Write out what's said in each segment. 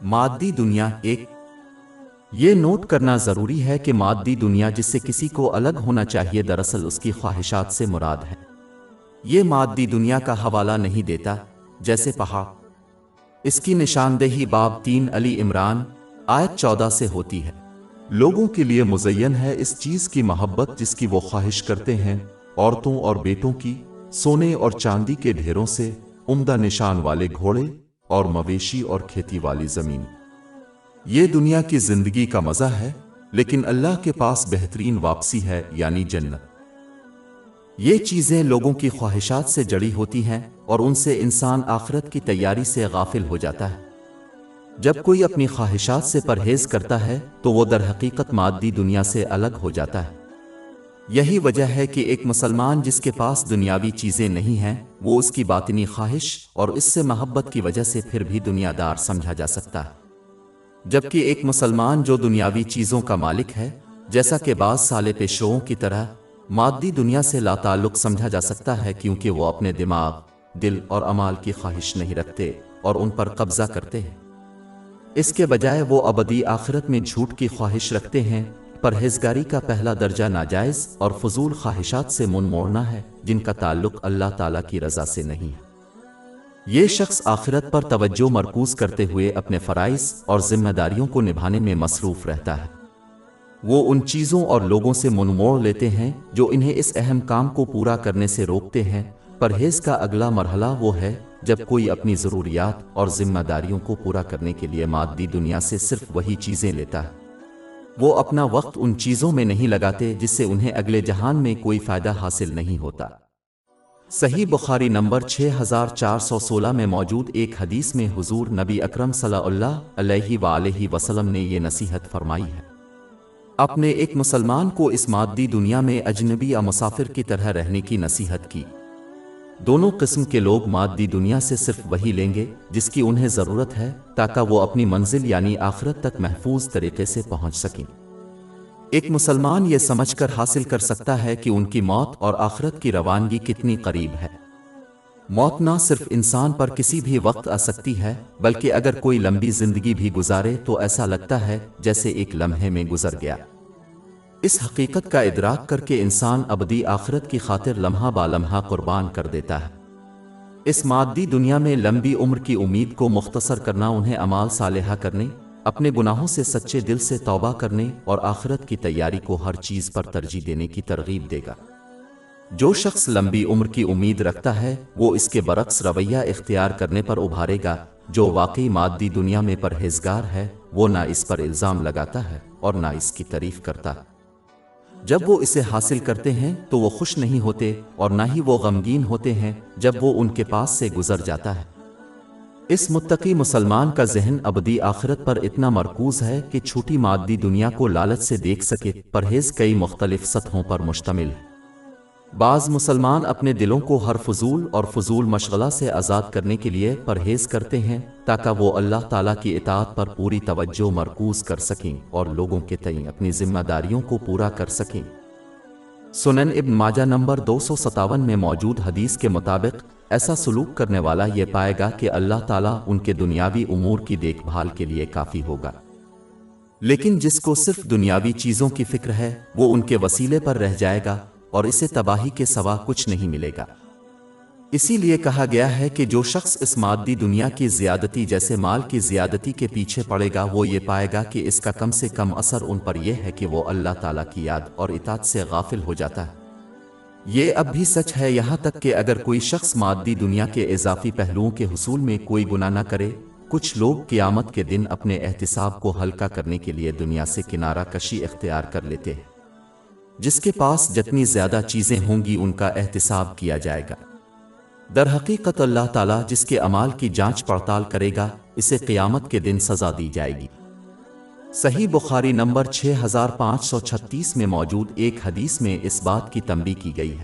مادی دنیا ایک یہ نوٹ کرنا ضروری ہے کہ مادی دنیا جس سے کسی کو الگ ہونا چاہیے دراصل اس کی خواہشات سے مراد ہے۔ یہ مادی دنیا کا حوالہ نہیں دیتا، جیسے پہاڑ۔ اس کی نشاندہی باب 3 علی عمران آیت 14 سے ہوتی ہے۔ لوگوں کے لیے مزین ہے اس چیز کی محبت جس کی وہ خواہش کرتے ہیں، عورتوں اور بیٹوں کی، سونے اور چاندی کے ڈھیروں سے، عمدہ نشان والے گھوڑے اور مویشی اور کھیتی والی زمین۔ یہ دنیا کی زندگی کا مزہ ہے، لیکن اللہ کے پاس بہترین واپسی ہے، یعنی جنت۔ یہ چیزیں لوگوں کی خواہشات سے جڑی ہوتی ہیں اور ان سے انسان آخرت کی تیاری سے غافل ہو جاتا ہے۔ جب کوئی اپنی خواہشات سے پرہیز کرتا ہے تو وہ در حقیقت مادی دنیا سے الگ ہو جاتا ہے۔ یہی وجہ ہے کہ ایک مسلمان جس کے پاس دنیاوی چیزیں نہیں ہیں، وہ اس کی باطنی خواہش اور اس سے محبت کی وجہ سے پھر بھی دنیا دار سمجھا جا سکتا ہے، جبکہ ایک مسلمان جو دنیاوی چیزوں کا مالک ہے، جیسا کہ بعض سالے پیشروؤں کی طرح، مادی دنیا سے لا تعلق سمجھا جا سکتا ہے، کیونکہ وہ اپنے دماغ، دل اور اعمال کی خواہش نہیں رکھتے اور ان پر قبضہ کرتے ہیں۔ اس کے بجائے وہ ابدی آخرت میں جھوٹ کی خواہش رکھتے ہیں۔ پرہیزگاری کا پہلا درجہ ناجائز اور فضول خواہشات سے من موڑنا ہے، جن کا تعلق اللہ تعالیٰ کی رضا سے نہیں ہے۔ یہ شخص آخرت پر توجہ مرکوز کرتے ہوئے اپنے فرائض اور ذمہ داریوں کو نبھانے میں مصروف رہتا ہے۔ وہ ان چیزوں اور لوگوں سے من موڑ لیتے ہیں جو انہیں اس اہم کام کو پورا کرنے سے روکتے ہیں۔ پرہیز کا اگلا مرحلہ وہ ہے جب کوئی اپنی ضروریات اور ذمہ داریوں کو پورا کرنے کے لیے مادی دنیا سے صرف وہی چیزیں لیتا ہے۔ وہ اپنا وقت ان چیزوں میں نہیں لگاتے جس سے انہیں اگلے جہان میں کوئی فائدہ حاصل نہیں ہوتا۔ صحیح بخاری نمبر 6416 میں موجود ایک حدیث میں حضور نبی اکرم صلی اللہ علیہ وآلہ وسلم نے یہ نصیحت فرمائی ہے۔ اپنے ایک مسلمان کو اس مادی دنیا میں اجنبی یا مسافر کی طرح رہنے کی نصیحت کی۔ دونوں قسم کے لوگ مادی دنیا سے صرف وہی لیں گے جس کی انہیں ضرورت ہے، تاکہ وہ اپنی منزل یعنی آخرت تک محفوظ طریقے سے پہنچ سکیں۔ ایک مسلمان یہ سمجھ کر حاصل کر سکتا ہے کہ ان کی موت اور آخرت کی روانگی کتنی قریب ہے۔ موت نہ صرف انسان پر کسی بھی وقت آ سکتی ہے، بلکہ اگر کوئی لمبی زندگی بھی گزارے تو ایسا لگتا ہے جیسے ایک لمحے میں گزر گیا۔ اس حقیقت کا ادراک کر کے انسان ابدی آخرت کی خاطر لمحہ با لمحہ قربان کر دیتا ہے۔ اس مادی دنیا میں لمبی عمر کی امید کو مختصر کرنا انہیں اعمال صالحہ کرنے، اپنے گناہوں سے سچے دل سے توبہ کرنے اور آخرت کی تیاری کو ہر چیز پر ترجیح دینے کی ترغیب دے گا۔ جو شخص لمبی عمر کی امید رکھتا ہے وہ اس کے برعکس رویہ اختیار کرنے پر ابھارے گا۔ جو واقعی مادی دنیا میں پرہیزگار ہے وہ نہ اس پر الزام لگاتا ہے اور نہ اس کی تعریف کرتا ہے۔ جب وہ اسے حاصل کرتے ہیں تو وہ خوش نہیں ہوتے اور نہ ہی وہ غمگین ہوتے ہیں جب وہ ان کے پاس سے گزر جاتا ہے۔ اس متقی مسلمان کا ذہن ابدی آخرت پر اتنا مرکوز ہے کہ چھوٹی مادی دنیا کو لالچ سے دیکھ سکے۔ پرہیز کئی مختلف سطحوں پر مشتمل ہے۔ بعض مسلمان اپنے دلوں کو ہر فضول اور فضول مشغلہ سے آزاد کرنے کے لیے پرہیز کرتے ہیں، تاکہ وہ اللہ تعالیٰ کی اطاعت پر پوری توجہ مرکوز کر سکیں اور لوگوں کے تئیں اپنی ذمہ داریوں کو پورا کر سکیں۔ سنن ابن ماجہ نمبر 257 میں موجود حدیث کے مطابق ایسا سلوک کرنے والا یہ پائے گا کہ اللہ تعالیٰ ان کے دنیاوی امور کی دیکھ بھال کے لیے کافی ہوگا، لیکن جس کو صرف دنیاوی چیزوں کی فکر ہے وہ ان کے وسیلے پر رہ جائے گا اور اسے تباہی کے سوا کچھ نہیں ملے گا۔ اسی لیے کہا گیا ہے کہ جو شخص اس مادی دنیا کی زیادتی جیسے مال کی زیادتی کے پیچھے پڑے گا وہ یہ پائے گا کہ اس کا کم سے کم اثر ان پر یہ ہے کہ وہ اللہ تعالیٰ کی یاد اور اطاعت سے غافل ہو جاتا ہے۔ یہ اب بھی سچ ہے، یہاں تک کہ اگر کوئی شخص مادی دنیا کے اضافی پہلوؤں کے حصول میں کوئی گناہ نہ کرے۔ کچھ لوگ قیامت کے دن اپنے احتساب کو ہلکا کرنے کے لیے دنیا سے کنارہ کشی اختیار کر لیتے ہیں۔ جس کے پاس جتنی زیادہ چیزیں ہوں گی ان کا احتساب کیا جائے گا۔ در حقیقت اللہ تعالیٰ جس کے اعمال کی جانچ پڑتال کرے گا اسے قیامت کے دن سزا دی جائے گی۔ صحیح بخاری نمبر 6536 میں موجود ایک حدیث میں اس بات کی تنبیہ کی گئی ہے،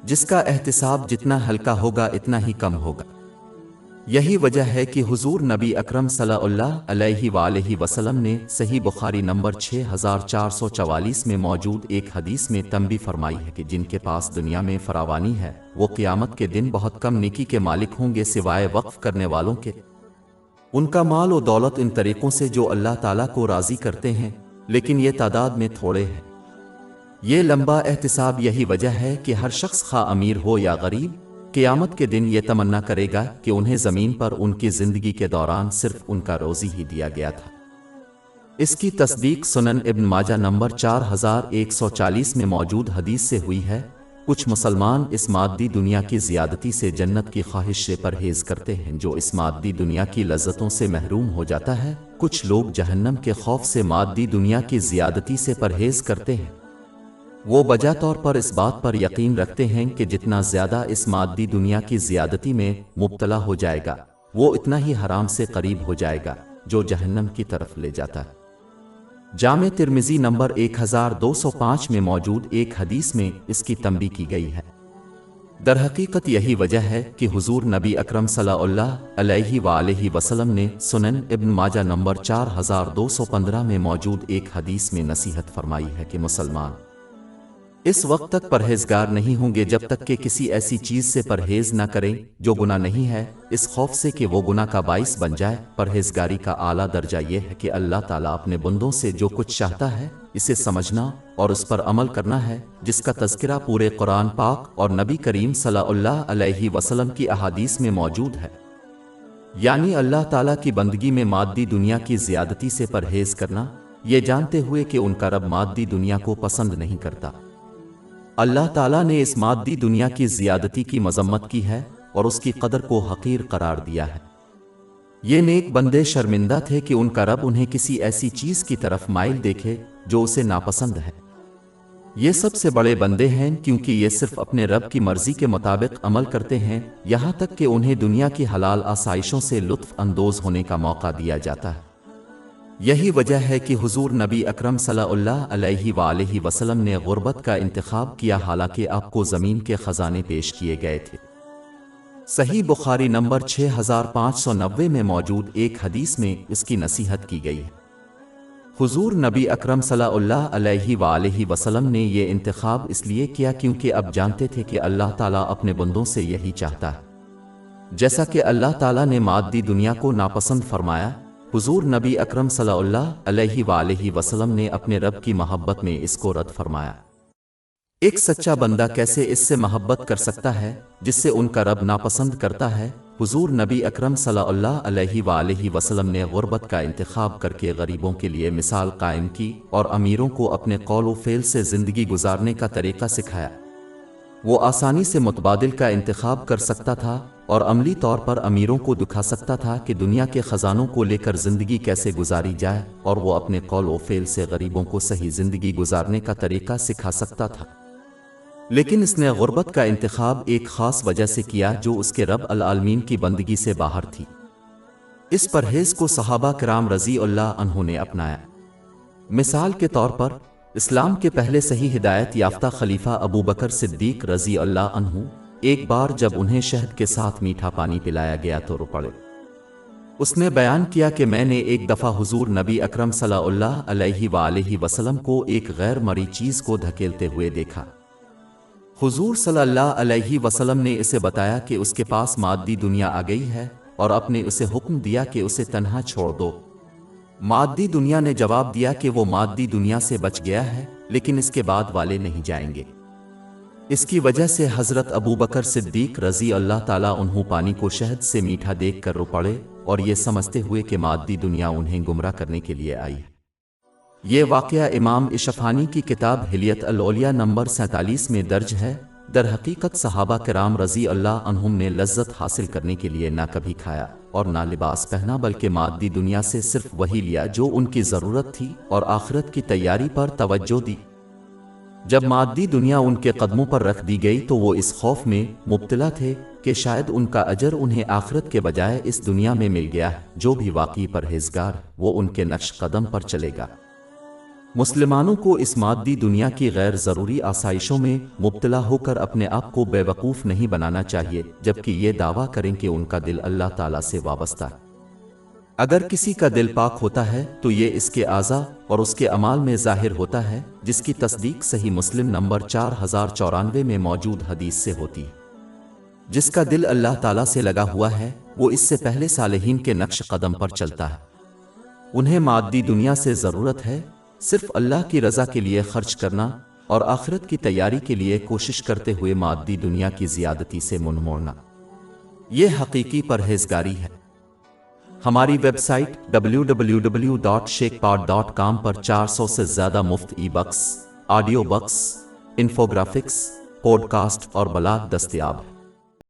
جس کا احتساب جتنا ہلکا ہوگا اتنا ہی کم ہوگا۔ یہی وجہ ہے کہ حضور نبی اکرم صلی اللہ علیہ وآلہ وسلم نے صحیح بخاری نمبر 6444 میں موجود ایک حدیث میں تنبیہ فرمائی ہے کہ جن کے پاس دنیا میں فراوانی ہے وہ قیامت کے دن بہت کم نیکی کے مالک ہوں گے سوائے وقف کرنے والوں کے۔ ان کا مال و دولت ان طریقوں سے جو اللہ تعالیٰ کو راضی کرتے ہیں، لیکن یہ تعداد میں تھوڑے ہیں۔ یہ لمبا احتساب یہی وجہ ہے کہ ہر شخص خواہ امیر ہو یا غریب، قیامت کے دن یہ تمنا کرے گا کہ انہیں زمین پر ان کی زندگی کے دوران صرف ان کا روزی ہی دیا گیا تھا۔ اس کی تصدیق سنن ابن ماجہ نمبر 4140 میں موجود حدیث سے ہوئی ہے۔ کچھ مسلمان اس مادی دنیا کی زیادتی سے جنت کی خواہش سے پرہیز کرتے ہیں جو اس مادی دنیا کی لذتوں سے محروم ہو جاتا ہے۔ کچھ لوگ جہنم کے خوف سے مادی دنیا کی زیادتی سے پرہیز کرتے ہیں۔ وہ بجا طور پر اس بات پر یقین رکھتے ہیں کہ جتنا زیادہ اس مادی دنیا کی زیادتی میں مبتلا ہو جائے گا، وہ اتنا ہی حرام سے قریب ہو جائے گا جو جہنم کی طرف لے جاتا ہے۔ جامع ترمذی نمبر 1205 میں موجود ایک حدیث میں اس کی تنبیہ کی گئی ہے۔ در حقیقت یہی وجہ ہے کہ حضور نبی اکرم صلی اللہ علیہ وآلہ وسلم نے سنن ابن ماجہ نمبر 4215 میں موجود ایک حدیث میں نصیحت فرمائی ہے کہ مسلمان اس وقت تک پرہیزگار نہیں ہوں گے جب تک کہ کسی ایسی چیز سے پرہیز نہ کریں جو گناہ نہیں ہے، اس خوف سے کہ وہ گناہ کا باعث بن جائے۔ پرہیزگاری کا اعلیٰ درجہ یہ ہے کہ اللہ تعالیٰ اپنے بندوں سے جو کچھ چاہتا ہے اسے سمجھنا اور اس پر عمل کرنا ہے، جس کا تذکرہ پورے قرآن پاک اور نبی کریم صلی اللہ علیہ وسلم کی احادیث میں موجود ہے۔ یعنی اللہ تعالیٰ کی بندگی میں مادی دنیا کی زیادتی سے پرہیز کرنا، یہ جانتے ہوئے کہ ان کا رب مادی دنیا کو پسند نہیں کرتا۔ اللہ تعالیٰ نے اس مادی دنیا کی زیادتی کی مذمت کی ہے اور اس کی قدر کو حقیر قرار دیا ہے۔ یہ نیک بندے شرمندہ تھے کہ ان کا رب انہیں کسی ایسی چیز کی طرف مائل دیکھے جو اسے ناپسند ہے۔ یہ سب سے بڑے بندے ہیں کیونکہ یہ صرف اپنے رب کی مرضی کے مطابق عمل کرتے ہیں، یہاں تک کہ انہیں دنیا کی حلال آسائشوں سے لطف اندوز ہونے کا موقع دیا جاتا ہے۔ یہی وجہ ہے کہ حضور نبی اکرم صلی اللہ علیہ وآلہ وسلم نے غربت کا انتخاب کیا حالانکہ آپ کو زمین کے خزانے پیش کیے گئے تھے۔ صحیح بخاری نمبر 6590 میں موجود ایک حدیث میں اس کی نصیحت کی گئی ہے۔ حضور نبی اکرم صلی اللہ علیہ وآلہ وسلم نے یہ انتخاب اس لیے کیا کیونکہ اب جانتے تھے کہ اللہ تعالیٰ اپنے بندوں سے یہی چاہتا ہے۔ جیسا کہ اللہ تعالیٰ نے مادی دنیا کو ناپسند فرمایا، حضور نبی اکرم صلی اللہ علیہ وآلہ وسلم نے اپنے رب کی محبت میں اس کو رد فرمایا۔ ایک سچا بندہ کیسے اس سے محبت کر سکتا ہے جس سے ان کا رب ناپسند کرتا ہے؟ حضور نبی اکرم صلی اللہ علیہ وآلہ وسلم نے غربت کا انتخاب کر کے غریبوں کے لیے مثال قائم کی اور امیروں کو اپنے قول و فعل سے زندگی گزارنے کا طریقہ سکھایا۔ وہ آسانی سے متبادل کا انتخاب کر سکتا تھا اور عملی طور پر امیروں کو دکھا سکتا تھا کہ دنیا کے خزانوں کو لے کر زندگی کیسے گزاری جائے، اور وہ اپنے قول و فعل سے غریبوں کو صحیح زندگی گزارنے کا طریقہ سکھا سکتا تھا۔ لیکن اس نے غربت کا انتخاب ایک خاص وجہ سے کیا جو اس کے رب العالمین کی بندگی سے باہر تھی۔ اس پرہیز کو صحابہ کرام رضی اللہ عنہ نے اپنایا۔ مثال کے طور پر اسلام کے پہلے صحیح ہدایت یافتہ خلیفہ ابو بکر صدیق رضی اللہ عنہ ایک بار جب انہیں شہد کے ساتھ میٹھا پانی پلایا گیا تو رو پڑے۔ اس نے بیان کیا کہ میں نے ایک دفعہ حضور نبی اکرم صلی اللہ علیہ وآلہ وسلم کو ایک غیر مری چیز کو دھکیلتے ہوئے دیکھا۔ حضور صلی اللہ علیہ وسلم نے اسے بتایا کہ اس کے پاس مادی دنیا آ گئی ہے اور اپنے اسے حکم دیا کہ اسے تنہا چھوڑ دو۔ مادی دنیا نے جواب دیا کہ وہ مادی دنیا سے بچ گیا ہے لیکن اس کے بعد والے نہیں جائیں گے۔ اس کی وجہ سے حضرت ابو بکر صدیق رضی اللہ تعالیٰ عنہ پانی کو شہد سے میٹھا دیکھ کر رو پڑے اور یہ سمجھتے ہوئے کہ مادی دنیا انہیں گمراہ کرنے کے لیے آئی ہے۔ یہ واقعہ امام اشفانی کی کتاب حلیت الاولیاء نمبر 47 میں درج ہے۔ در حقیقت صحابہ کرام رضی اللہ عنہم نے لذت حاصل کرنے کے لیے نہ کبھی کھایا اور نہ لباس پہنا، بلکہ مادی دنیا سے صرف وہی لیا جو ان کی ضرورت تھی اور آخرت کی تیاری پر توجہ دی۔ جب مادی دنیا ان کے قدموں پر رکھ دی گئی تو وہ اس خوف میں مبتلا تھے کہ شاید ان کا اجر انہیں آخرت کے بجائے اس دنیا میں مل گیا ہے۔ جو بھی واقعی پرہیزگار وہ ان کے نقش قدم پر چلے گا۔ مسلمانوں کو اس مادی دنیا کی غیر ضروری آسائشوں میں مبتلا ہو کر اپنے آپ کو بے وقوف نہیں بنانا چاہیے، جبکہ یہ دعویٰ کریں کہ ان کا دل اللہ تعالیٰ سے وابستہ ہے۔ اگر کسی کا دل پاک ہوتا ہے تو یہ اس کے اعضاء اور اس کے اعمال میں ظاہر ہوتا ہے، جس کی تصدیق صحیح مسلم نمبر 4094 میں موجود حدیث سے ہوتی ہے۔ جس کا دل اللہ تعالیٰ سے لگا ہوا ہے وہ اس سے پہلے صالحین کے نقش قدم پر چلتا ہے۔ انہیں مادی دنیا سے ضرورت ہے، صرف اللہ کی رضا کے لیے خرچ کرنا اور آخرت کی تیاری کے لیے کوشش کرتے ہوئے مادی دنیا کی زیادتی سے منہ موڑنا۔ یہ حقیقی پرہیزگاری ہے۔ ہماری ویب سائٹ www.sheikhpod.com پر 400 سے زیادہ مفت e books, audio books, infographics, podcast اور بلاگ دستیاب ہے۔